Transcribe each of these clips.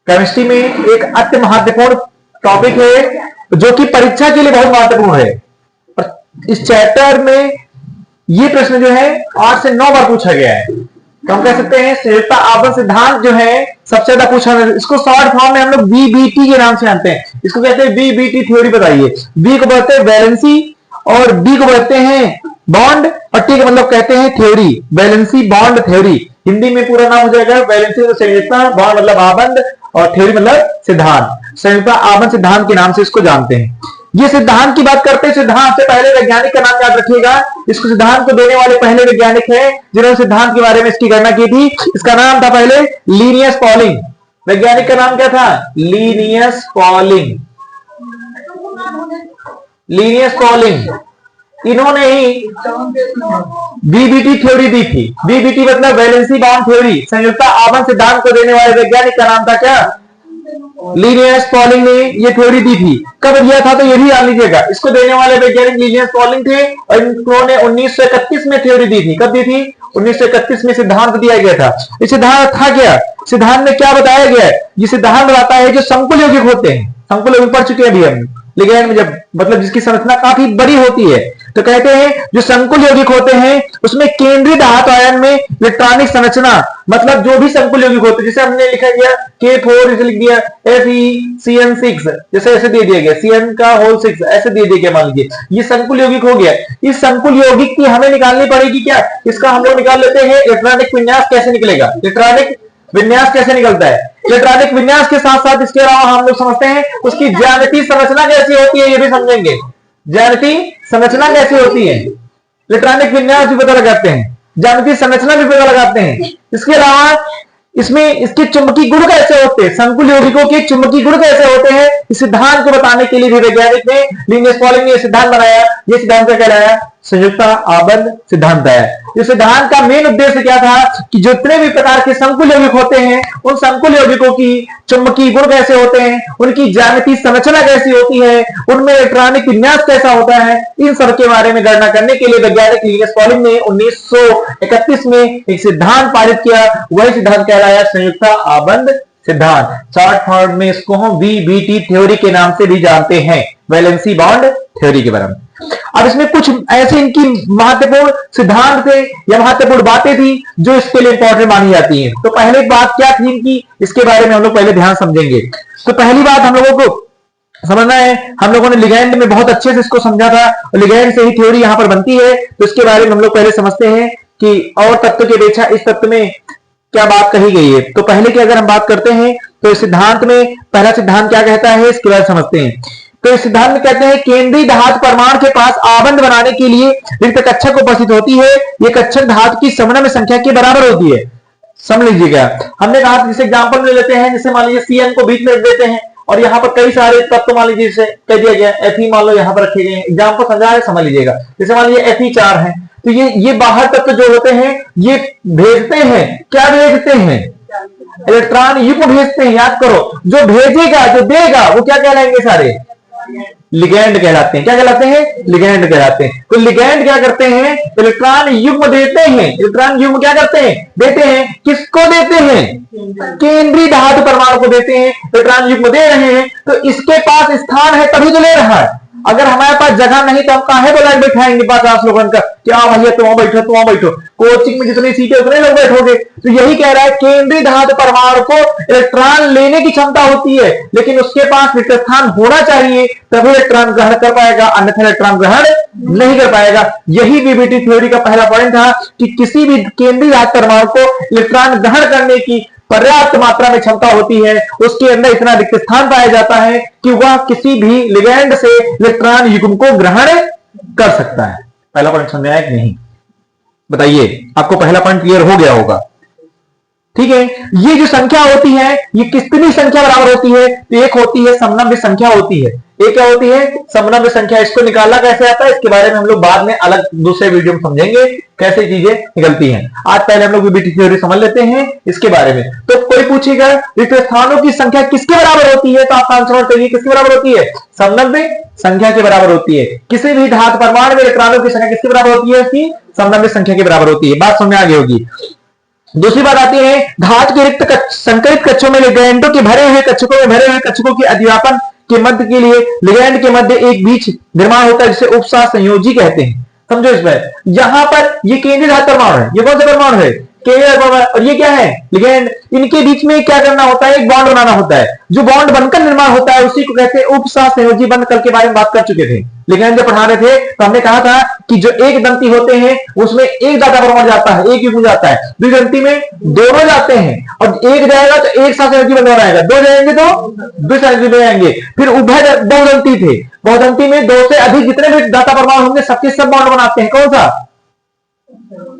Chemistry में एक अति महत्वपूर्ण टॉपिक है जो कि परीक्षा के लिए बहुत महत्वपूर्ण है। इस चैप्टर में ये प्रश्न जो है 8 से 9 बार पूछा गया है। तो हम कह सकते हैं संयुक्त आपन सिद्धांत जो है सबसे ज्यादा पूछा है। इसको शॉर्ट फॉर्म में हम लोग बीबीटी के नाम से जानते हैं। इसको कहते हैं बीबीटी थ्योरी। बताइए, बी को बोलते हैं वैलेंसी और डी को बोलते हैं बॉन्ड और टी का मतलब कहते हैं theory, valency bond theory. Hindi में पूरा नाम हो जाएगा वैलेंसी मतलब संयुक्ता, बॉन्ड मतलब आबंध और थ्योरी मतलब सिद्धांत। संयुक्त आबंध सिद्धांत के नाम से इसको जानते हैं। ये सिद्धांत की बात करते हैं। सिद्धांत से पहले वैज्ञानिक का नाम याद रखिएगा। इसको सिद्धांत को देने वाले पहले वैज्ञानिक हैं जिन्होंने सिद्धांत के बारे में इसकी गणना की थी। इसका नाम था पहले लीनियस पॉलिंग। वैज्ञानिक का नाम क्या था? Linnaeus polling. लीनियस पॉलिंग इन्होंने ही बीबीटी थ्योरी दी थी। बीबीटी मतलब वैलेंसी बॉन्ड थ्योरी, संयुक्त आबंध सिद्धांत को देने वाले वैज्ञानिक का नाम था क्या? लीनियस पॉलिंग ने ये थ्योरी दी थी। कब दिया था तो ये भी जान लीजिएगा। इसको देने वाले वैज्ञानिक लीनियस पॉलिंग थे और इन्होंने 1931 में थ्योरी दी थी। कब दी थी? 1931 में सिद्धांत दिया गया था। ये सिद्धांत था क्या? सिद्धांत में क्या बताया गया है? ये सिद्धांत बताता है जो संकुल यौगिक होते हैं, संकुल यौगिक पढ़ चुके हैं अभी हम लिगैंड में, जब मतलब जिसकी संरचना काफी बड़ी होती है, तो कहते हैं जो संकुल यौगिक होते हैं उसमें केंद्रीय धातु आयन में इलेक्ट्रॉनिक संरचना, मतलब जो भी संकुल यौगिक होते हैं, जैसे हमने लिखा गया K4 इसे लिख दिया FeCN6, जैसे ऐसे दे दिया गया CN का होल 6 ऐसे दे दिया गया। मान लीजिए ये संकुल यौगिक हो गया। इस संकुल यौगिक की हमें निकालनी पड़ेगी क्या? इसका हम लोग निकाल लेते हैं इलेक्ट्रॉनिक विन्यास कैसे निकलेगा। इलेक्ट्रॉनिक विन्यास कैसे निकलता है? इलेक्ट्रॉनिक विन्यास के साथ साथ इसके अलावा हम लोग समझते हैं उसकी ज्यामितीय संरचना कैसी होती है, ये भी समझेंगे। ज्यामितीय संरचना कैसी होती है, इलेक्ट्रॉनिक विन्यास भी पता लगाते हैं, ज्यामितीय संरचना भी पता लगाते हैं। इसके अलावा इसमें इसके चुंबकीय गुण कैसे होते हैं, संकुल यौगिकों के चुंबकीय गुण कैसे होते हैं, इस सिद्धांत को बताने के लिए भी वैज्ञानिक ने लीनियस पॉलिंग ने सिद्धांत बनाया। ये सिद्धांत क्या कहलाया? संयुक्त आबंध सिद्धांत है। इस सिद्धांत का मेन उद्देश्य क्या था कि जितने भी प्रकार के संकुल यौगिक होते हैं उन संकुल यौगिकों की चुंबकीय गुण कैसे होते हैं, उनकी ज्यामितीय संरचना कैसी होती है, उनमें इलेक्ट्रॉनिक विन्यास कैसा होता है, इन सब के बारे में गणना करने के लिए वैज्ञानिक लीनियस पॉलिंग ने 1931 में एक सिद्धांत पारित किया। वही सिद्धांत कहलाया संयुक्त आबंध सिद्धांत। शॉर्ट फॉर्म में इसको हम वीबीटी थ्योरी के नाम से भी जानते हैं, वैलेंसी बॉन्ड थ्योरी के बारे में। अब इसमें कुछ ऐसे इनकी महत्वपूर्ण सिद्धांत थे या महत्वपूर्ण बातें थी जो इसके लिए इंपॉर्टेंट मानी जाती हैं। तो पहले बात क्या थी इनकी, इसके बारे में हम लोग पहले ध्यान समझेंगे। तो पहली बात हम लोगों को समझना है, हम लोगों ने लिगैंड में बहुत अच्छे से इसको समझा था और लिगैंड से ही थ्योरी यहां पर बनती है। तो इसके बारे में हम लोग पहले समझते हैं कि और तत्व की अपेक्षा इस तत्व में क्या बात कही गई है। तो पहले की अगर हम बात करते हैं तो इस सिद्धांत में पहला सिद्धांत क्या कहता है इसके बारे में समझते हैं। तो इस सिद्धांत में कहते हैं केंद्रीय धातु परमाणु के पास आबंध बनाने के लिए रिक्त कक्षक उपस्थित होती है। ये कक्षक धातु की समन्वय संख्या के बराबर होती है। समझ लीजिएगा, हमने कहा जैसे एग्जांपल ले लेते हैं, जैसे मान लीजिए CN को बीच में रख देते हैं और यहाँ पर कई सारे तत्व मान लीजिए जैसे कह दिया गया Fe मान लो यहाँ पर रखे गए। एग्जाम्पल समझा है, समझ लीजिएगा। जैसे मान लीजिए Fe4 है तो ये बाहर तत्व जो होते हैं ये भेजते हैं, क्या भेजते हैं? इलेक्ट्रॉन युग्म भेजते हैं। याद करो, जो भेजेगा जो देगा वो क्या कहलाएंगे? सारे लिगैंड कहलाते हैं। क्या कहलाते हैं? लिगैंड कहलाते हैं। तो लिगैंड क्या करते हैं? इलेक्ट्रॉन युग्म देते हैं। इलेक्ट्रॉन युग्म क्या करते हैं? देते हैं। किसको देते हैं? केंद्रीय धातु परमाणु को देते हैं। इलेक्ट्रॉन युग्म दे रहे हैं तो इसके पास स्थान है तभी तो ले रहा है। अगर हमारे पास जगह नहीं तो हम काहे बोला बैठाएंगे 50 लोगों का, क्या भैया तुम बैठो तुम बैठो। कोचिंग में जितनी सीटें उतने लोग बैठोगे। तो यही कह रहा है केंद्रीय धातु परमाणु को इलेक्ट्रॉन लेने की क्षमता होती है, लेकिन उसके पास रिक्त स्थान होना चाहिए तभी इलेक्ट्रॉन ग्रहण कर पाएगा, अन्यथा इलेक्ट्रॉन ग्रहण नहीं कर पाएगा। यही बीबीटी थ्योरी का पहला पॉइंट था कि किसी भी केंद्रीय धातु परमाणु को इलेक्ट्रॉन ग्रहण करने की पर्याप्त मात्रा में क्षमता होती है, उसके अंदर इतना रिक्त स्थान पाया जाता है कि वह किसी भी लिगैंड से इलेक्ट्रॉन युग्म को ग्रहण कर सकता है। पहला पॉइंट समझ आया कि नहीं? बताइए, आपको पहला पॉइंट क्लियर हो गया होगा। ठीक है, ये जो संख्या होती है ये कितनी संख्या बराबर होती है? तो एक होती है समनव्य संख्या होती है। एक क्या होती है? समनव्य संख्या। इसको निकालना कैसे आता है इसके बारे में हम लोग बाद में अलग दूसरे वीडियो में समझेंगे कैसे चीजें निकलती हैं। आज पहले हम लोग बीबीटी थ्योरी समझ लेते हैं इसके बारे में। तो कोई पूछेगा रिक्त स्थानों की संख्या किसके बराबर होती है, तो आप आंसर करिए किसके बराबर होती है? समनव्य संख्या के बराबर होती है। किसी भी धातु परमाणु में इलेक्ट्रॉनों की संख्या किसके बराबर होती है? इसकी समनव्य संख्या के बराबर होती है। बात समझ में आ गई होगी। दूसरी बात आती है धातु के रिक्त संकरित कक्षों में लिगैंडों के भरे हुए कक्षकों के अधिव्यापन के मध्य के लिए लिगैंड के मध्य एक बीच निर्माण होता है जिसे उपसह संयोजी कहते हैं। समझो इस पर, यहां पर ये केंद्रीय धातु परमाणु है, ये कौन सा परमाणु है, केंद्रीय परमाणु, और ये क्या है लिगैंड। इनके बीच में क्या करना होता है, एक बॉन्ड बनाना होता है। जो बॉन्ड बनकर निर्माण होता है उसी को कहते हैं उपसह संयोजी बंध। कल के बारे में बात कर चुके थे, लिगैंड जब पढ़ा रहे थे तो हमने कहा था कि जो एक दंती होते हैं उसमें एक दाता परमाणु जाता है, एक युग्म जाता है। द्विदंती में दोनों जाते हैं, और एक जाएगा तो एक साथ संयोजी बंध बनाएगा, दो जाएंगे तो द्विसंयोजी बन जाएंगे। फिर उभय बहुदंती थे, बहुदंती में दो से अधिक जितने भी दाता परमाणु होंगे सबके सब बॉन्ड बनाते हैं, कौन सा,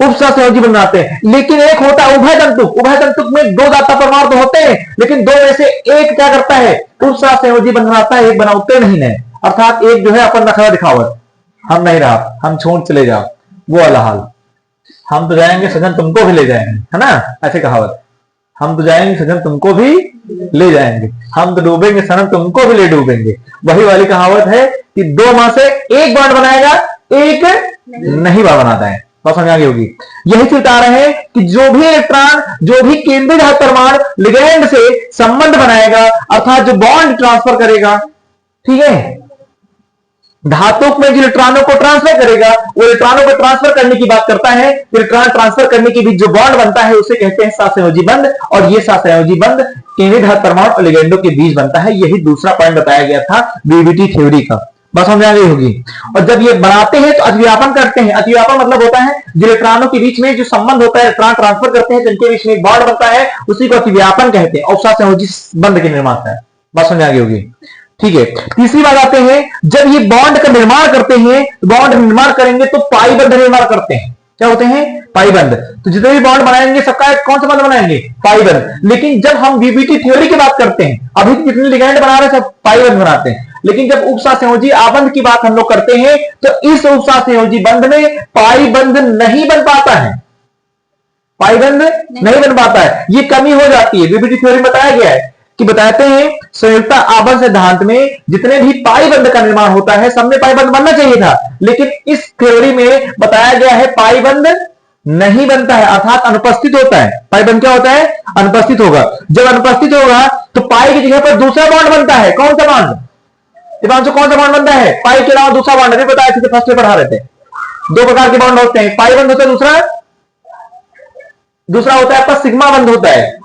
उपसह संयोजी बनाते हैं। लेकिन एक होता है उभय तंतुक, उभय तंतुक में दो दाता परमाणु तो होते हैं लेकिन दो में से एक क्या करता है, उपसह संयोजी बनाता है, एक बनाते नहीं है। अर्थात एक जो है अपन रखा दिखावत, हम नहीं रहा, हम छोड़ चले जाओ, वो वाला हाल। हम तो जाएंगे सजन तुमको भी ले जाएंगे, है ना, ऐसे कहावत, हम तो जाएंगे सजन तुमको भी ले जाएंगे, हम तो डूबेंगे सनम तुमको भी ले डूबेंगे। वही वाली कहावत है कि दो मां से एक बाण बनाएगा, एक नहीं बाण बनाता है। बात समझ आ गई होगी। यही चिता रहे हैं कि जो भी इलेक्ट्रॉन, जो भी केंद्रीय धातु परमाणु लिगैंड से संबंध बनाएगा, अर्थात जो बॉन्ड ट्रांसफर करेगा, ठीक है, धातु में जो इलेक्ट्रॉनों को ट्रांसफर करेगा, वो इलेक्ट्रॉनों को ट्रांसफर करने की बात करता है। इलेक्ट्रॉन ट्रांसफर करने के बीच जो बॉन्ड बनता है उसे कहते हैं सहसंयोजी बंध, और ये सहसंयोजी बंध केंद्रीय धातु परमाणु और लिगैंडों के बीच बनता है। यही दूसरा पॉइंट बताया गया था बीबीटी थ्योरी का। बस समझ आ गई होगी। और जब ये बनाते हैं तो अतिव्यापन करते हैं। अतिव्यापन मतलब होता है जो इलेक्ट्रॉनों के बीच में जो संबंध होता है, इलेक्ट्रॉन ट्रांसफर करते हैं जिनके बीच में एक बॉन्ड बनता है, उसी को अतिव्यापन कहते हैं, और सहसंयोजी बंध के निर्माता है। बात समझ आ गई होगी, ठीक है। तीसरी बात आते हैं, जब ये बॉन्ड का निर्माण करते हैं, बॉन्ड निर्माण करेंगे तो पाई बंध निर्माण करते हैं। क्या होते हैं, पाई बंध। तो जितने भी बॉन्ड बनाएंगे सबका एक कौन सा बंध बनाएंगे, पाई बंध। लेकिन जब हम बीबीटी थ्योरी की बात करते हैं, अभी जितने लिगैंड बना रहे हैं सब पाई बंध बनाते हैं, लेकिन जब उपसह संयोजी आबंध की बात हम लोग करते हैं तो इस उपसह संयोजी बंध में पाई बंध नहीं बन पाता है, पाई बंध नहीं बन पाता है, ये कमी हो जाती है। बीबीटी थ्योरी बताया गया है कि बताते हैं संयुक्त आबंध सिद्धांत में जितने भी पाई बंध का निर्माण होता है सब में पाई बंध बनना चाहिए था, लेकिन इस थ्योरी में बताया गया है पाई बंध नहीं बनता है, अर्थात अनुपस्थित होता है। पाई बंध क्या होता है, अनुपस्थित होगा। जब अनुपस्थित होगा तो पाई की जगह पर दूसरा बॉन्ड बनता है। कौन सा बॉन्ड, कौन सा बॉन्ड बनता है, पाई के अलावा दूसरा बॉन्ड। अभी बताया थे, फर्स्ट में पढ़ा रहे थे, दो प्रकार के बॉन्ड होते हैं, पाई बंध होता है, दूसरा होता है आपका सिग्मा बंध होता है।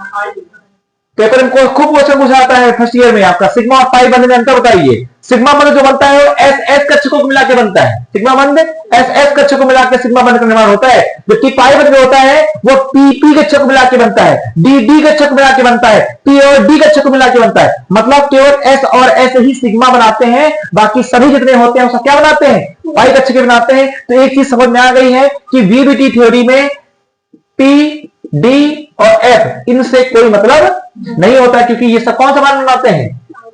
पेपर में खूब क्वेश्चन पूछा जाता है फर्स्ट ईयर में आपका, सिग्मा और पाई बंध में अंतर बताइए। सिग्मा बंध जो बनता है वो एस एस कक्षकों को मिला के बनता है, सिग्मा बंध एस एस कक्षकों को मिलाकर सिग्मा बंध का निर्माण होता है। जबकि पाई बंध जो होता है वो पी पी कक्षक को मिला के बनता है, डी डी कक्षक को मिला के बनता है, पी और डी कक्षक को मिला के बनता है। मतलब केवल एस और एस ही सिग्मा बनाते हैं, बाकी सभी जितने होते हैं उसका क्या बनाते हैं, पाई कक्षक बनाते हैं। तो एक चीज समझ में आ गई है कि वीबीटी थ्योरी में पी डी और एफ इनसे कोई मतलब नहीं होता, क्योंकि ये सब कौन सा बॉन्ड बनाते हैं,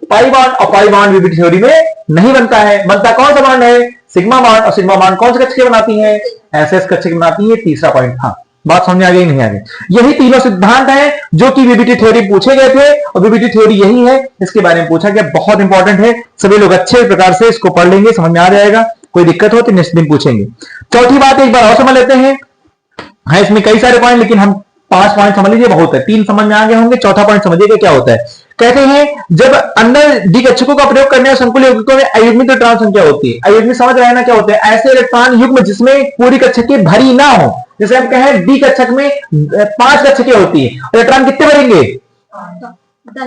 पाई बॉन्ड। और पाई बॉन्ड बीबीटी थ्योरी में नहीं बनता है। बनता कौन सा बॉन्ड है, सिग्मा बॉन्ड। और सिग्मा बॉन्ड कौन से कक्षक बनाती है, एसएस कक्षक बनाती है। तीसरा पॉइंट था, बात समझ आ गई नहीं आ गई। यही तीनों सिद्धांत हैं जो कि बीबीटी थ्योरी पूछे गए थे, और बीबीटी थ्योरी यही है, इसके बारे में पूछा गया, बहुत इंपॉर्टेंट है। सभी लोग अच्छे प्रकार से इसको पढ़ लेंगे, समझ में आ जाएगा। कोई दिक्कत हो तो नेक्स्ट दिन पूछेंगे। चौथी बात एक बार और समझ लेते हैं। हाँ, इसमें कई सारे पॉइंट, लेकिन हम 5 पॉइंट समझ लीजिए, बहुत है। 3 समझ में आ गए होंगे, चौथा पॉइंट समझिएगा क्या होता है। कहते हैं जब अंदर डी कक्षकों का प्रयोग करने और संकुल यौगिकों में अयुग्मित इलेक्ट्रॉन संख्या होती है। अयुग्मित समझ रहे हैं ना क्या होते हैं, ऐसे इलेक्ट्रॉन युग्म जिसमें पूरी कक्षकें भरी ना हो। जैसे हम कहें डी कक्षक में 5 कक्षकें होती है, इलेक्ट्रॉन कितने भरेंगे,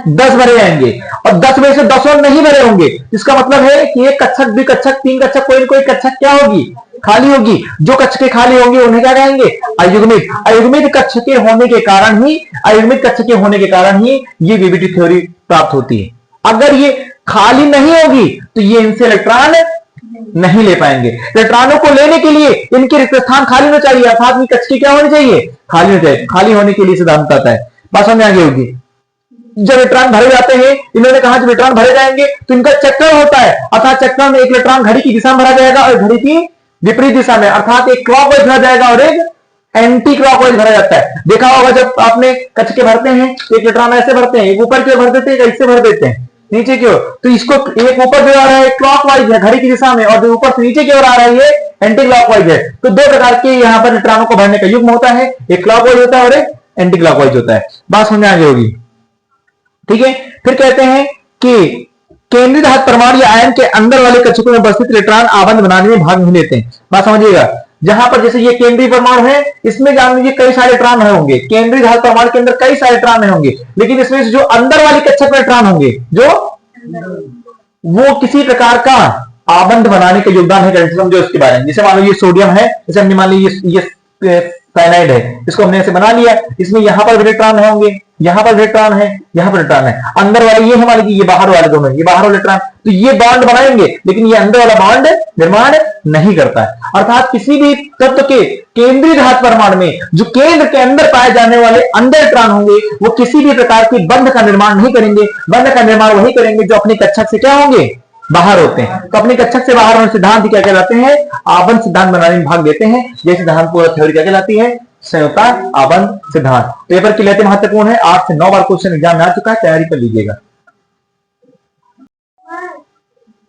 10 भरे जाएंगे, और 10 में से 10 और नहीं भरे होंगे। इसका मतलब है कि एक कक्षक, द्विकक्षक, 3 कक्षक, कोई न कोई कक्षक क्या होगी, खाली होगी। जो कक्षकें खाली होंगी उन्हें क्या कहेंगे, अयुग्मित। अयुग्मित कक्षकें होने के कारण ही, अयुग्मित कक्षकें होने के कारण ही ये बीबीटी थ्योरी प्राप्त होती है। अगर ये खाली नहीं होगी तो ये इनसे इलेक्ट्रॉन नहीं ले पाएंगे। इलेक्ट्रॉनों को लेने के लिए इनके रिक्त स्थान खाली होना चाहिए, अर्थात ये कक्षकें क्या होनी चाहिए, खाली होनी चाहिए। खाली होने के लिए सिद्धांत आता है, बात समझ में आ गई होगी। जब इलेक्ट्रॉन भरे जाते हैं, इन्होंने कहा जब इलेक्ट्रॉन भरे जाएंगे तो इनका चक्कर होता है, अर्थात चक्कर में एक इलेक्ट्रॉन घड़ी की दिशा में भरा जाएगा और घड़ी की विपरीत दिशा में, अर्थात एक क्लॉकवाइज भरा जाएगा और एक एंटी क्लॉकवाइज भरा जाता है। देखा होगा जब आपने कक्षके भरते हैं तो एक इलेक्ट्रॉन ऐसे भरते हैं, एक ऊपर की ओर भर देते हैं, एक ऐसे भर देते हैं नीचे की ओर। तो इसको एक ऊपर जो आ रहा है क्लॉकवाइज है घड़ी की दिशा में, और जो ऊपर से नीचे की ओर आ रहा है ये एंटी क्लॉकवाइज है। तो 2 प्रकार के यहाँ पर इलेक्ट्रॉनों को भरने का युग्म होता है, एक क्लॉकवाइज होता है और एक एंटी क्लॉकवाइज होता है। बात समझ में आ गई होगी, ठीक है। फिर कहते हैं कि केंद्रीय धातु परमाणु या आयन के अंदर वाले कक्षकों में उपस्थित इलेक्ट्रॉन आबंध बनाने में भाग नहीं लेते हैं। बात समझिएगा, जहां पर जैसे ये केंद्रीय परमाणु है, इसमें जान लीजिए कई सारे इलेक्ट्रॉन होंगे, केंद्रीय धातु परमाणु के अंदर कई सारे इलेक्ट्रॉन होंगे, लेकिन इसमें जो अंदर वाली कक्षक में इलेक्ट्रॉन होंगे जो वो किसी प्रकार का आबंध बनाने का योगदान है। समझो इसके बारे में, जैसे मान लो ये सोडियम है, जैसे हमने मान ली ये साइनाइड है, इसको हमने ऐसे बना लिया, इसमें यहां पर इलेक्ट्रॉन होंगे, यहां पर इलेक्ट्रॉन है, यहां पर इलेक्ट्रॉन है, अंदर वाले ये हमारे ये बाहर वाले दोनों, ये बाहर वाले इलेक्ट्रॉन, तो ये बॉन्ड बनाएंगे, लेकिन ये अंदर वाला बॉन्ड निर्माण नहीं करता है। अर्थात किसी भी तत्व के केंद्रीय धातु परमाणु में जो केंद्र के अंदर पाए जाने वाले अंदर इलेक्ट्रॉन होंगे, वो किसी भी प्रकार के बंध का निर्माण नहीं करेंगे। बंध का निर्माण वही करेंगे जो अपनी कक्षक से क्या होंगे, बाहर होते हैं। तो अपनी कक्षक से बाहर होने सिद्धांत क्या कहलाते हैं, आबंध सिद्धांत बनाने में भाग लेते हैं। ये सिद्धांत पूरा थ्योरी क्या कहलाती है, संयुक्त आबंध सिद्धांत। पेपर के लिए महत्वपूर्ण है, 8 से 9 बार क्वेश्चन एग्जाम में आ चुका है, तैयारी कर लीजिएगा।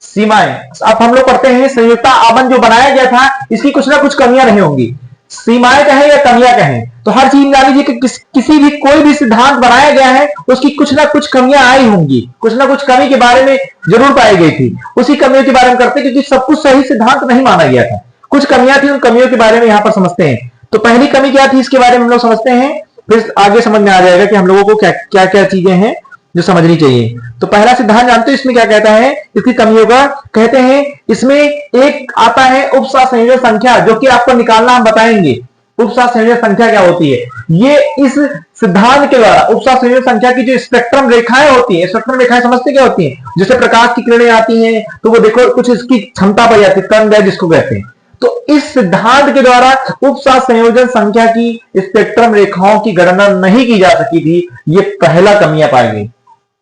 सीमाएं, अब हम लोग पढ़ते हैं संयुक्त आबंध जो बनाया गया था, इसकी कुछ ना कुछ कमियां नहीं होंगी। सीमाएं कहें या कमियां कहें, तो हर चीज जान लीजिए कि किसी भी कोई भी सिद्धांत बनाया गया है, उसकी कुछ ना कुछ कमियां आई होंगी, कुछ ना कुछ कमी के बारे में जरूर पाई गई थी। उसी कमियों के बारे में करते, क्योंकि सब कुछ सही सिद्धांत नहीं माना गया था, कुछ कमियां थी, उन कमियों के बारे में यहां पर समझते हैं। तो पहली कमी क्या थी, इसके बारे में हम लोग समझते हैं, फिर आगे समझ में आ जाएगा कि हम लोगों को क्या क्या क्या चीजें हैं जो समझनी चाहिए। तो पहला सिद्धांत जानते हो इसमें क्या कहता है, इसकी कमियों का कहते हैं, इसमें एक आता है उपसह संयोजन संख्या, जो कि आपको निकालना हम बताएंगे। उपसह संयोजन संख्या क्या होती है, ये इस सिद्धांत के द्वारा उपसह संयोजन संख्या की जो स्पेक्ट्रम रेखाएं होती है, स्पेक्ट्रम रेखाएं समझते क्या होती हैं, जैसे प्रकाश की किरणें आती हैं तो वो देखो कुछ इसकी क्षमता पाई जाती है, तरंग जिसको कहते हैं। तो इस सिद्धांत के द्वारा उपसह संयोजन संख्या की स्पेक्ट्रम रेखाओं की गणना नहीं की जा सकी थी। ये पहला कमियां पाई गई।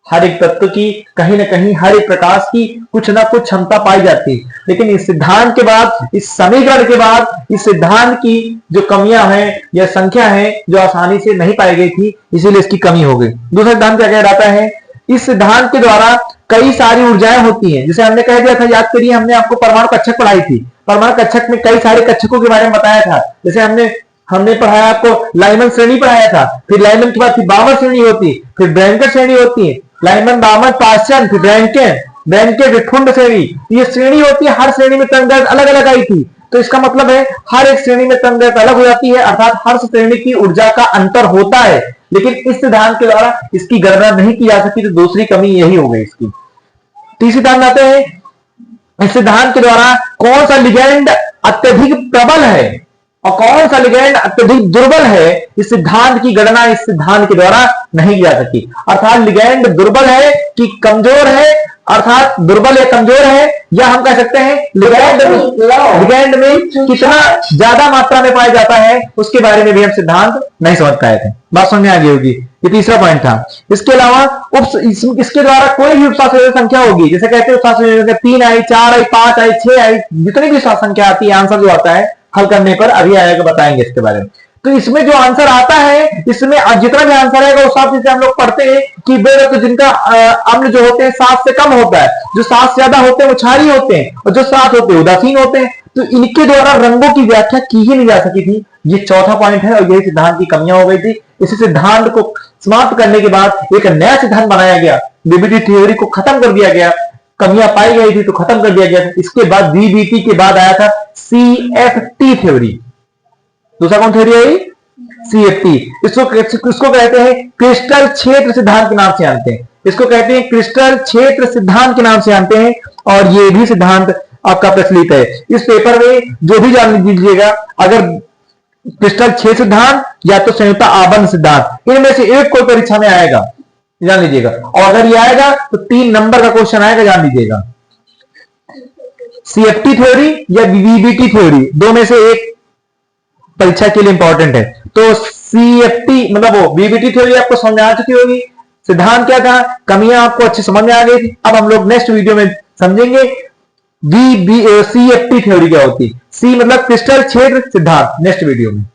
हर एक तत्व की कहीं ना कहीं हर एक प्रकाश की कुछ ना कुछ क्षमता पाई जाती है, लेकिन इस सिद्धांत के बाद, इस समीकरण के बाद, इस सिद्धांत की जो कमियां हैं या संख्या है जो आसानी से नहीं पाई गई थी, इसीलिए इसकी कमी हो गई। दूसरा सिद्धांत क्या कह रहा है, इस सिद्धांत के द्वारा कई सारी ऊर्जाएं होती हैं। जैसे हमने कह दिया था, याद करिए, हमने आपको परमाणु कक्षक पढ़ाई थी, परमाणु कक्षक में कई सारे कक्षकों के बारे में बताया था। जैसे हमने पढ़ाया आपको लाइमन श्रेणी पढ़ाया था, फिर लाइमन के बाद फिर बामर श्रेणी होती, फिर ब्रैंकेट श्रेणी होती है, लाइमन बामर पाश्चन, फिर ब्रैंकेट ठुंड श्रेणी, ये श्रेणी होती है। हर श्रेणी में तरंग अलग अलग आई थी, तो इसका मतलब है हर एक श्रेणी में तरंग अलग हो जाती है, अर्थात हर श्रेणी की ऊर्जा का अंतर होता है, लेकिन इस सिद्धांत के द्वारा इसकी गणना नहीं की जा सकी। तो दूसरी कमी यही हो गई इसकी। तीसरी सिद्धांत आते हैं, इस सिद्धांत के द्वारा कौन सा लिगैंड अत्यधिक प्रबल है और कौन सा लिगैंड अत्यधिक दुर्बल है, इस सिद्धांत की गणना इस सिद्धांत के द्वारा नहीं की जा सकी। अर्थात लिगैंड दुर्बल है कि कमजोर है, अर्थात दुर्बल या कमजोर है, या हम कह सकते हैं लिगैंड में कितना ज्यादा मात्रा में पाया जाता है, उसके बारे में भी हम सिद्धांत नहीं समझ पाए थे। बात समझ में आ गई होगी, ये तीसरा पॉइंट था। इसके अलावा इसके द्वारा कोई भी उपसह संयोजन संख्या होगी, जैसे कहते हैं उपसह संयोजन संख्या 3 आई, 4 आई, 5 आई, 6 आई, जितनी भी संख्या आती है, आंसर जो आता है हल करने पर अभी आएगा, बताएंगे इसके बारे में। तो इसमें जो आंसर आता है, इसमें जितना भी आंसर आएगा उस हिसाब से हम लोग पढ़ते हैं कि तो जिनका अम्ल जो होते हैं 7 से कम होता है, जो 7 से ज्यादा होते हैं वो क्षारीय होते हैं, और जो 7 होते हैं उदासीन होते हैं। तो इनके द्वारा रंगों की व्याख्या की ही नहीं जा सकी थी। ये चौथा पॉइंट है, और यही सिद्धांत की कमियां हो गई थी। इसी सिद्धांत को समाप्त करने के बाद एक नया सिद्धांत बनाया गया, वीबीटी थ्योरी को खत्म कर दिया गया। कमियां पाई गई थी तो खत्म कर दिया गया। इसके बाद वीबीटी के बाद आया था सीएफटी थ्योरी। दूसरा कौन थ्योरी आई, सीएफटी। इसको कहते हैं क्रिस्टल क्षेत्र सिद्धांत के नाम से जानते हैं, इसको कहते हैं क्रिस्टल क्षेत्र सिद्धांत के नाम से जानते हैं, और ये भी सिद्धांत आपका प्रचलित है। इस पेपर में जो भी जान लीजिएगा, अगर क्रिस्टल क्षेत्र सिद्धांत या तो संयुक्त आबंध सिद्धांत, इनमें से एक कोई परीक्षा में आएगा, जान लीजिएगा। और अगर ये आएगा तो 3 नंबर का क्वेश्चन आएगा, जान लीजिएगा। सीएफटी थ्योरी या वीबीटी थ्योरी, दो में से एक परीक्षा के लिए इंपॉर्टेंट है। तो सीएफटी मतलब वो वीबीटी थ्योरी आपको समझ आ चुकी होगी, सिद्धांत क्या था, कमियां आपको अच्छी समझ में आ गई थी। अब हम लोग नेक्स्ट वीडियो में समझेंगे सीएफटी थ्योरी क्या होती है। सी मतलब क्रिस्टल क्षेत्र सिद्धांत, नेक्स्ट वीडियो में।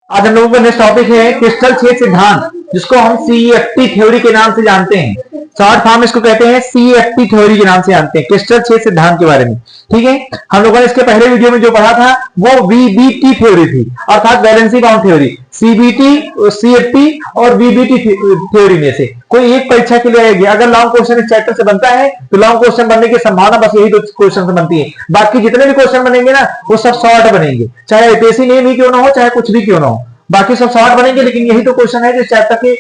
आज हम लोगों का नेक्स्ट टॉपिक है क्रिस्टल क्षेत्र सिद्धांत, जिसको हम सीएफटी थ्योरी के नाम से जानते हैं। शॉर्ट फॉर्म इसको कहते हैं सीएफटी थ्योरी के नाम से जानते हैं, क्रिस्टल क्षेत्र सिद्धांत के बारे में। ठीक है, हम लोगों ने इसके पहले वीडियो में जो पढ़ा था वो वीबीटी थ्योरी थी, अर्थात valency bound theory. CBT, CFT और वीबीटी थ्योरी में से कोई एक परीक्षा के लिए आएगी। अगर लॉन्ग क्वेश्चन इस चैप्टर से बनता है तो लॉन्ग क्वेश्चन बनने की संभावना बस यही दो क्वेश्चन से बनती है। बाकी जितने भी क्वेश्चन बनेंगे ना वो सब शॉर्ट बनेंगे, चाहे एपीएससी नेम ही क्यों ना हो, चाहे कुछ भी क्यों ना हो, बाकी सब शॉर्ट बनेंगे। लेकिन यही तो क्वेश्चन है जो चैप्टर के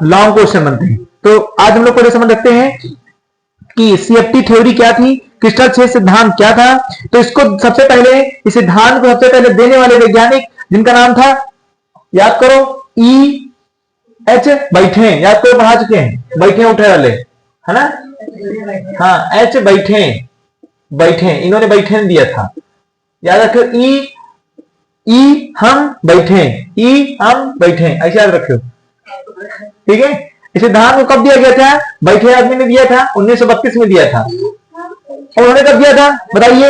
लॉन्ग क्वेश्चन बनते हैं। तो आज हम लोग पहले समझ सकते हैं कि सीएफटी थ्योरी क्या थी, क्रिस्टल छेद सिद्धांत क्या था। तो इसको सबसे पहले, इस सिद्धांत को सबसे पहले देने वाले वैज्ञानिक जिनका नाम था, याद करो, ई एच बैठे, याद करो, पढ़ा चुके हैं, बैठे उठे वाले, है ना, हाँ, एच बैठे, इन्होंने बैठे दिया था, याद रखो, ई हम बैठे, ऐसे याद रखो, ठीक है। इस सिद्धांत को कब दिया गया था? बैठे आदमी ने दिया था, 1932 में दिया था। और उन्होंने कब दिया था बताइए,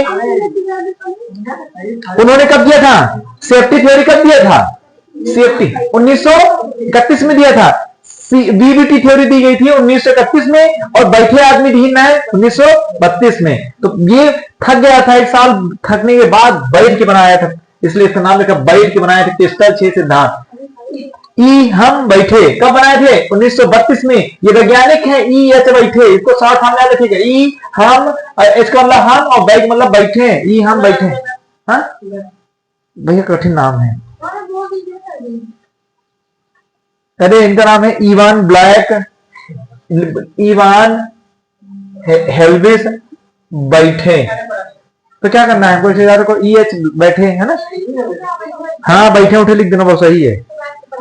उन्होंने कब दिया था? सेफ्टी थ्योरी कब दिया था? सेफ्टी 1931 में दिया था। बीबीटी थ्योरी दी गई थी 1931 में, और बैठे आदमी ढीना है 1932 में। तो ये थक गया था, एक साल थकने के बाद बैठ के बनाया था, इसलिए इसका नाम लिखा, बैठ के बनाया था क्रिस्टल छेद सिद्धांत। ई हम बैठे कब बनाए थे? 1932 में। ये वैज्ञानिक है, ई एच बैठे, इसको शॉर्ट फॉर्म में लिखेगा, ई हम, एच का मतलब हम और बैठ मतलब बैठे, ई हम बैठे। हाँ भैया कठिन नाम है, अरे इनका नाम है इवान ब्लैक, इवान हेल्विस बैठे। तो क्या करना है, को ई एच बैठे, है ना, हाँ बैठे उठे लिख देना, बहुत सही है,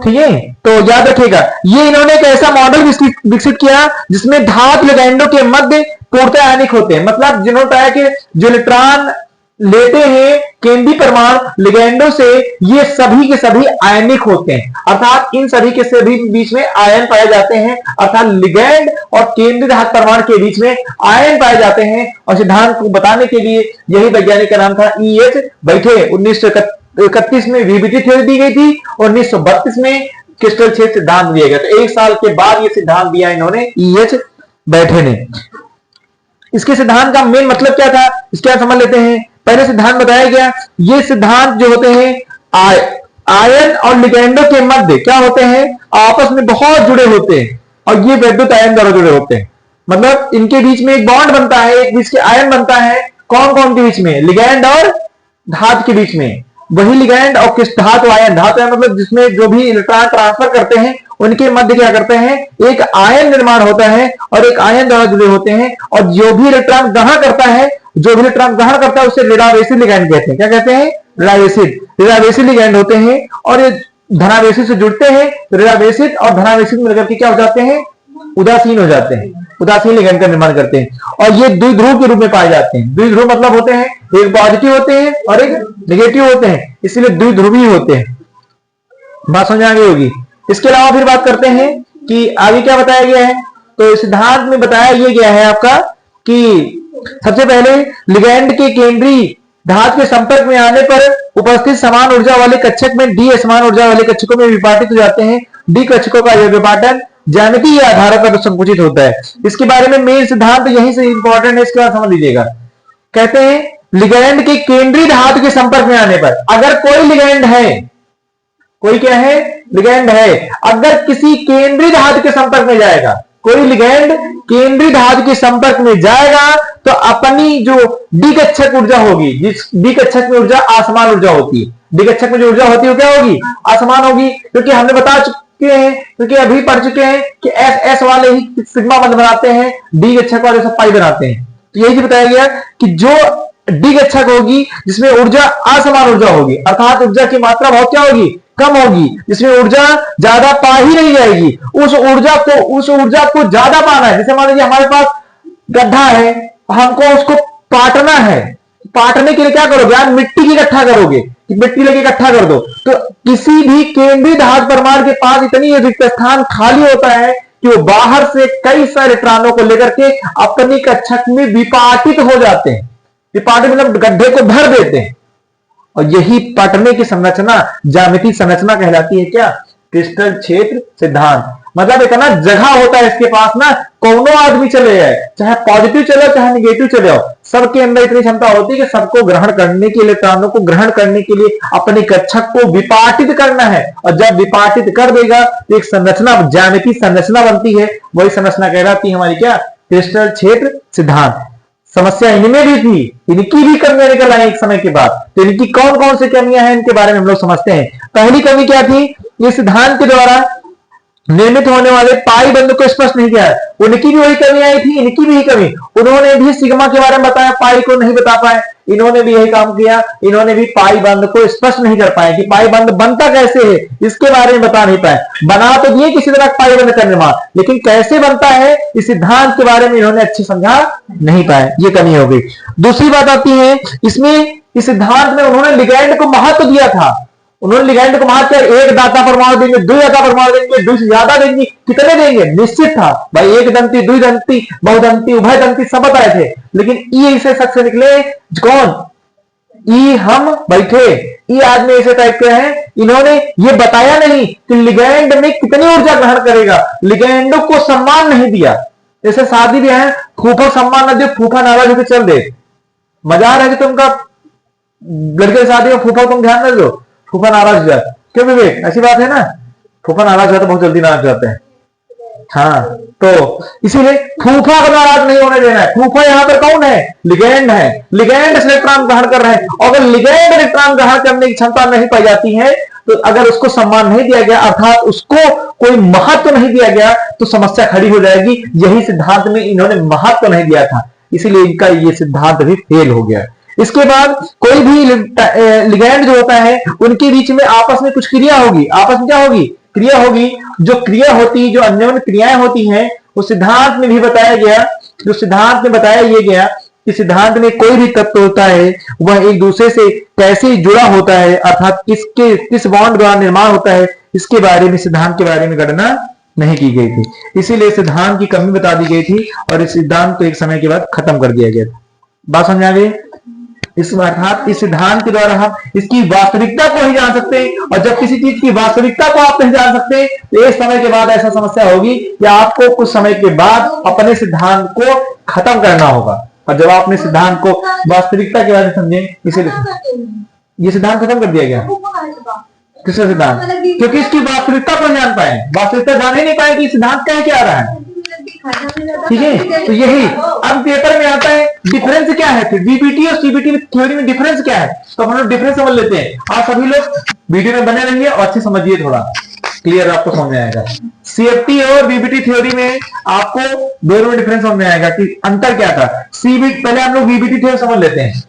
ठीक है। तो याद रखिएगा, ये इन्होंने एक ऐसा मॉडल विकसित किया जिसमें धातु लिगैंडों के मध्य पूर्णतः आयनिक होते हैं। मतलब जिन्होंने बताया कि जो इलेक्ट्रॉन लेते हैं केंद्रीय परमाणु लिगैंडों से, ये सभी के सभी आयनिक होते हैं, अर्थात इन सभी के सभी बीच में आयन पाए जाते हैं, अर्थात लिगैंड और केंद्रीय धातु परमाणु के बीच में आयन पाए जाते हैं। और सिद्धांत को बताने के लिए यही वैज्ञानिक का नाम था ई एच बैठे। 1931 में वीबीटी थ्योरी दी गई थी, 1932 में क्रिस्टल छेद सिद्धांत दिया गया। तो एक साल के बाद ये सिद्धांत दिया इन्होंने, ई एच बैठे ने। इसके सिद्धांत का मेन मतलब क्या था, इसके समझ लेते हैं। पहले सिद्धांत बताया गया, ये सिद्धांत जो होते हैं आयन और लिगैंडों के मध्य क्या होते हैं, आपस में बहुत जुड़े होते हैं, और ये वैद्युत आयन द्वारा जुड़े होते हैं। मतलब इनके बीच में एक बॉन्ड बनता है, एक बीच के आयन बनता है, कौन कौन के बीच में? लिगैंड और धातु के बीच में। वही लिगैंड और किस धातु आयन, धातु आयन मतलब जिसमें जो भी इलेक्ट्रॉन ट्रांसफर करते हैं उनके मध्य क्या करते हैं, एक आयन निर्माण होता है और एक आयन द्वारा जुड़े होते हैं। और जो भी इलेक्ट्रॉन ग्रहण करता है, उसे लीडावेसिड लिगैंड कहते हैं। क्या कहते हैं? लीडावेसिड लिगैंड होते हैं। और ये धनावेसिड से जुड़ते हैं, तो लीडावेसिड और धनावेसिड मिलकर के क्या हो जाते हैं? उदासीन हो जाते हैं, उदासीन लिगैंड का निर्माण करते हैं। और ये द्विध्रुव के रूप में पाए जाते हैं। द्विध्रुव मतलब होते हैं एक पॉजिटिव होते हैं और एक नेगेटिव होते हैं, इसलिए द्विध्रुवी होते हैं। बात समझ आ गई होगी। इसके अलावा फिर बात करते हैं कि आगे क्या बताया गया है। तो सिद्धांत में बताया ये गया है आपका कि सबसे पहले लिगैंड के केंद्रीय धातु के संपर्क में आने पर उपस्थित समान ऊर्जा वाले कक्षक में डी असमान ऊर्जा वाले कक्षकों में विभाजित हो जाते हैं। डी कक्षकों का यह विभाजन ज्यामितीय आधार पर संकुचित होता है। इसके बारे में मेन सिद्धांत यहीं से इंपॉर्टेंट है, इसके बाद समझ लीजिएगा। कहते हैं लिगैंड के केंद्रीय धातु के संपर्क में आने पर, अगर कोई लिगैंड है, कोई क्या है? लिगैंड है, अगर किसी केंद्रीय धातु के संपर्क में जाएगा, कोई लिगैंड केंद्रीय धातु के संपर्क में जाएगा तो अपनी जो डी कक्षक ऊर्जा होगी, जिस डी कक्षक में ऊर्जा असमान ऊर्जा होती है, डी कक्षक में जो ऊर्जा होती है वो क्या होगी? असमान होगी। क्योंकि हमने बता चुके हैं, क्योंकि अभी पढ़ चुके हैं कि एस एस वाले ही सिग्मा बंध बनाते हैं, डी कक्षक वाले सब पाई बनाते हैं। तो यही बताया गया कि जो डी कक्षक होगी जिसमें ऊर्जा असमान ऊर्जा होगी, अर्थात ऊर्जा की मात्रा बहुत क्या होगी? कम होगी, जिसमें ऊर्जा ज्यादा पा ही नहीं जाएगी, उस ऊर्जा को ज्यादा पाना है। जैसे मान लीजिए हमारे पास गड्ढा है, हमको उसको पाटना है, पाटने के लिए क्या करोगे? आप मिट्टी की इकट्ठा करोगे, मिट्टी लेके इकट्ठा कर दो। तो किसी भी केंद्रीय धातु परमाणु के पास इतनी रिक्त स्थान खाली होता है कि वो बाहर से कई सारे इलेक्ट्रॉनों को लेकर के अपनी कक्षक में विपाटित हो जाते हैं। विपाटित मतलब गड्ढे को भर देते हैं। और यही पाटने की संरचना ज्यामितीय संरचना कहलाती है क्या? क्रिस्टल छेद सिद्धांत। मतलब इतना जगह होता है इसके पास ना, कोनो आदमी चले जाए, चाहे पॉजिटिव चले चाहे निगेटिव चले जाओ, सबके अंदर इतनी क्षमता होती है कि सबको ग्रहण करने के लिए, इलेक्ट्रॉनों को ग्रहण करने के लिए अपने कक्षक को विपाटित करना है। और जब विपाटित कर देगा तो एक संरचना, ज्यामितीय संरचना बनती है। वही संरचना कहलाती है हमारी क्या, क्रिस्टल क्षेत्र सिद्धांत। समस्या इनमें भी थी, इनकी भी कमियां निकल आई एक समय के बाद। तो इनकी कौन कौन सी कमियां हैं इनके बारे में हम लोग समझते हैं। पहली कमी क्या थी, ये सिद्धांत के द्वारा निर्मित होने वाले पाई बंध को स्पष्ट नहीं किया है। उनकी भी वही कमी आई थी, इनकी भी कमी। उन्होंने भी सिग्मा के बारे में बताया, पाई को नहीं बता पाए। इन्होंने भी यही काम किया, इन्होंने भी पाई बंध को स्पष्ट नहीं कर पाए कि पाई बंध बनता कैसे है, इसके बारे में बता नहीं पाए। बना तो दिए किसी तरह पाई बंध का निर्माण, लेकिन कैसे बनता है इस सिद्धांत के बारे में इन्होंने अच्छी समझा नहीं पाए। ये कमी हो गई। दूसरी बात आती है इसमें, इस सिद्धांत में उन्होंने लिगैंड को महत्व दिया था। उन्होंने लिगैंड को महत्व, एक दाता परमाणु देंगे, दो दाता परमाणु देंगे, दो से ज्यादा देंगे, कितने देंगे निश्चित था भाई। एक दंती, द्विदंती, बहुदंती, उभयदंती सब बताए थे। लेकिन ई ऐसे शख्स निकले, कौन, ई हम बैठे, ई आदमी ऐसे टाइप के हैं, इन्होंने ये बताया नहीं कि लिगैंड में कितनी ऊर्जा ग्रहण करेगा। लिगैंड को सम्मान नहीं दिया। जैसे शादी भी है, फूफा सम्मान न दे, फूफा नाराज होकर चल दे। मजा आ रहा है कि तुमका लड़के की शादी में फूफा तुम ध्यान न दो, फूफा नाराज हो जाए। क्यों विवेक, ऐसी बात है ना, फूफा नाराज हो तो बहुत जल्दी नाराज जाते हैं। हाँ, तो इसीलिए फूफा को नाराज नहीं होने देना है। फूफा यहाँ पर कौन है, लिगैंड है। लिगैंड इलेक्ट्रॉन ग्रहण कर रहे हैं। अगर लिगैंड इलेक्ट्रॉन ग्रहण करने की क्षमता नहीं पाई जाती है, तो अगर उसको सम्मान नहीं दिया गया, अर्थात उसको कोई महत्व नहीं दिया गया, तो समस्या खड़ी हो जाएगी। यही सिद्धांत में इन्होंने महत्व नहीं दिया था, इसीलिए इनका ये सिद्धांत भी फेल हो गया। इसके बाद कोई भी लिगैंड जो होता है, उनके बीच में आपस में कुछ क्रिया होगी। आपस में क्या होगी, क्रिया होगी। जो क्रिया होती, जो अन्योन्य क्रियाएं होती हैं, वो सिद्धांत में भी बताया गया। जो सिद्धांत में बताया ये गया कि सिद्धांत में कोई भी तत्व होता है वह एक दूसरे से कैसे जुड़ा होता है, अर्थात किस बॉन्ड द्वारा निर्माण होता है, इसके बारे में, सिद्धांत के बारे में गणना नहीं की गई थी। इसीलिए सिद्धांत की कमी बता दी गई थी और इस सिद्धांत को एक समय के बाद खत्म कर दिया गया था। बात समझ आ गई। इस अर्थात इस सिद्धांत के द्वारा हम इसकी वास्तविकता को ही जान सकते हैं। और जब किसी चीज की वास्तविकता को आप नहीं जान सकते, तो एक समय के बाद ऐसा समस्या होगी कि आपको कुछ समय के बाद अपने सिद्धांत को खत्म करना होगा। और जब आपने सिद्धांत को वास्तविकता के बारे में समझे, इसीलिए ये सिद्धांत खत्म कर दिया गया। किसका सिद्धांत, क्योंकि इसकी वास्तविकता को जान पाए, वास्तविकता जान ही नहीं पाए कि सिद्धांत कह क्या रहा है। ठीक है, तो यही अब पेपर में आता है। डिफरेंस क्या है फिर बीबीटी और सीबीटी थ्योरी में डिफरेंस क्या है, तो हम लोग डिफरेंस समझ लेते हैं। आप सभी लोग वीडियो में बने रहिए और अच्छे समझिए, थोड़ा क्लियर आपको समझ में आएगा। सीएफटी और बीबीटी थ्योरी में आपको दोनों में डिफरेंस समझ में आएगा कि अंतर क्या था। सीबीटी, पहले हम लोग बीबीटी थ्योरी समझ लेते हैं।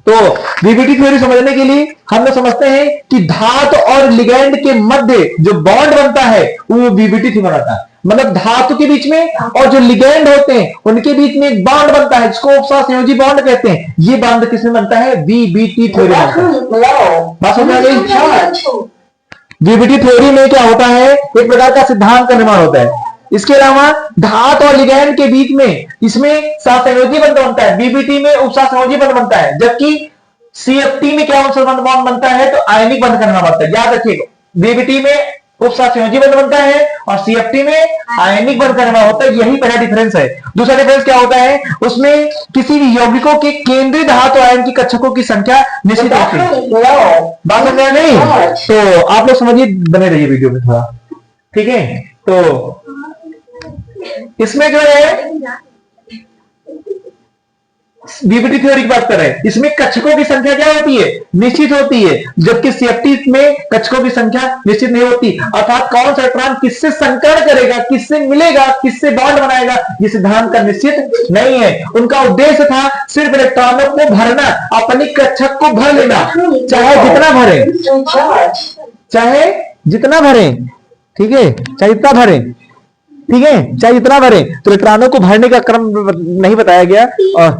तो बीबीटी थ्योरी समझने के लिए हम लोग समझते हैं कि धातु और लिगैंड के मध्य जो बॉन्ड बनता है वो बीबीटी थ्योरी बनाता है। मतलब धातु के बीच में और जो लिगैंड होते हैं उनके बीच में एक बॉन्ड बनता है, जिसको उपसा संयोजी बॉन्ड कहते हैं। ये बॉन्ड किसमें बनता है, बीबीटी थ्योरी में। बात समझ आ गई। बीबीटी थ्योरी में क्या होता है, एक प्रकार का सिद्धांत का निर्माण होता है। इसके अलावा धातु और लिगैंड के बीच में इसमें सहसंयोजी बंध बनता है, बीबीटी में उपसहसंयोजी बंध बनता है। जबकि सीएफटी में क्या बंध बनता है, तो आयनिक बंध का निर्माण बनता है। याद रखिएगा, बीबीटी में उपसहसंयोजी बंध बनता है और सीएफटी में आयनिक बंध का निर्माण होता है। यही पहला डिफरेंस है। दूसरा डिफरेंस क्या होता है, उसमें किसी भी यौगिकों के केंद्रीय धातु आयन की कक्षकों की संख्या निश्चित होती है। बात समझ में नहीं, तो आप लोग समझिए, बने रहिए वीडियो में थोड़ा। ठीक है, तो इसमें जो है बीबीटी थ्योरी की बात कर रहे हैं, इसमें कक्षकों की संख्या क्या होती है, निश्चित होती है। जबकि सीएफटी में कक्षकों की संख्या निश्चित नहीं होती। अर्थात कौन सा इलेक्ट्रॉन किससे संकरण करेगा, किससे मिलेगा, किससे बॉन्ड बनाएगा, ये सिद्धांत का निश्चित नहीं है। उनका उद्देश्य था सिर्फ इलेक्ट्रॉनों को भरना, अपनी कक्षक को भर लेना, चाहे जितना भरे, चाहे जितना भरे। ठीक है, चाहे जितना भरे, ठीक है, चाहे जितना भरे। तो इलेक्ट्रॉनों को भरने का क्रम नहीं बताया गया, और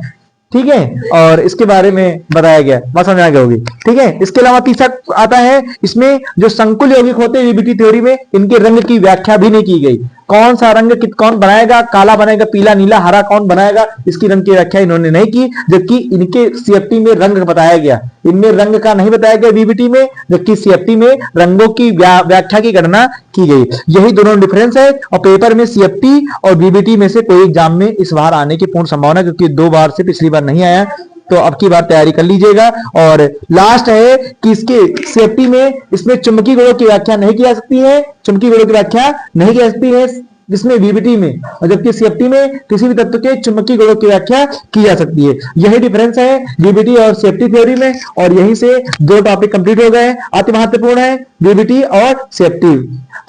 ठीक है, और इसके बारे में बताया गया। बात समझ आ गई होगी। ठीक है, इसके अलावा तीसरा आता है, इसमें जो संकुल यौगिक होते हैं बीबीटी थ्योरी में, इनके रंग की व्याख्या भी नहीं की गई। कौन सा रंग कौन बनाएगा, काला बनाएगा, पीला, नीला, हरा कौन बनाएगा, इसकी रंग की व्याख्या इन्होंने नहीं की, जबकि इनके सीएफटी में रंग बताया गया, इनमें रंग का नहीं बताया गया बीबीटी में, जबकि सीएफटी में रंगों की व्याख्या की गणना की गई। यही दोनों डिफरेंस है, और पेपर में सीएफटी और बीबीटी में से कोई एग्जाम में इस बार आने की पूर्ण संभावना, क्योंकि 2 बार से पिछली बार नहीं आया, तो अब की बार तैयारी कर लीजिएगा। और लास्ट है कि इसके सेफ्टी में इसमें चुंबकीय गुणों की व्याख्या नहीं की जा सकती है, चुंबकीय गुणों की व्याख्या नहीं की जा सकती है जिसमें बीबीटी में, और जबकि सीएफटी में किसी भी तत्व के चुंबकीय गुणों की व्याख्या की जा सकती है। यही डिफरेंस है बीबीटी और सेफ्टी थ्योरी में, और यहीं से 2 टॉपिक कंप्लीट हो गए। अति महत्वपूर्ण है बीबीटी और सेफ्टी।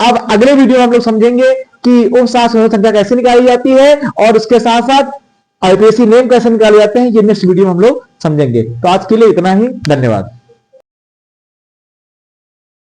अब अगले वीडियो में हम लोग समझेंगे कि उपसास संख्या कैसे निकाली जाती है, और उसके साथ साथ आईपीएससी नेम कैसे निकाले जाते हैं, ये नेक्स्ट वीडियो में हम लोग समझेंगे। तो आज के लिए इतना ही, धन्यवाद।